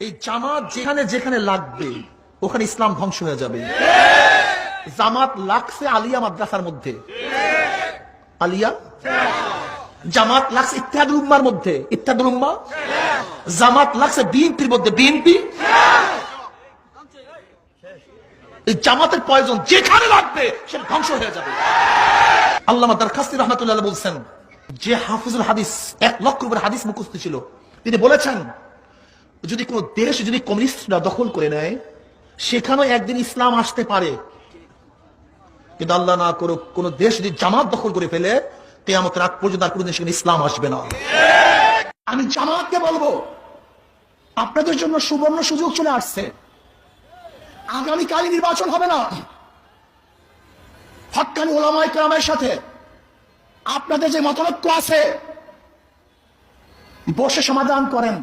এই জামাত যেখানে যেখানে লাগবে ওখানে ইসলাম ধ্বংস হয়ে যাবে। জামাত লাগছে আলিয়া মাদ্রাসার মধ্যে, আলিয়া। জামাত লাগছে ইত্তেহাদুল উম্মার মধ্যে, ইত্তেহাদুল উম্মাহ। জামাত লাগছে বিএনপির মধ্যে, বিএনপি। এই জামাতের প্রয়োজন যেখানে লাগবে সেটা ধ্বংস হয়ে যাবে। আল্লামা দারখাস্তি রহমাতুল্লাহ বলছেন, যে হাফিজুল হাদিস 1 লক্ষ উপরে হাদিস মুখস্থ ছিল, তিনি বলেছেন যদি কোন দেশ যদি কমিউনিস্টরা দখল করে নেয় সেখানেও একদিন ইসলাম আসতে পারে, কিন্তু আল্লাহ না করুক কোন দেশ যদি জামাত দখল করে ফেলে কিয়ামতের আগ পর্যন্ত আর কোনদিন সেখানে ইসলাম আসবে না। আমি জামাতকে বলবো, আপনাদের জন্য সুবর্ণ সুযোগ চলে আসছে। আগামীকাল নির্বাচন হবে না, হক্কানি ওলামায়ে কেরামের সাথে আপনাদের যে মতৈক্য আছে বসে সমাধান করেন।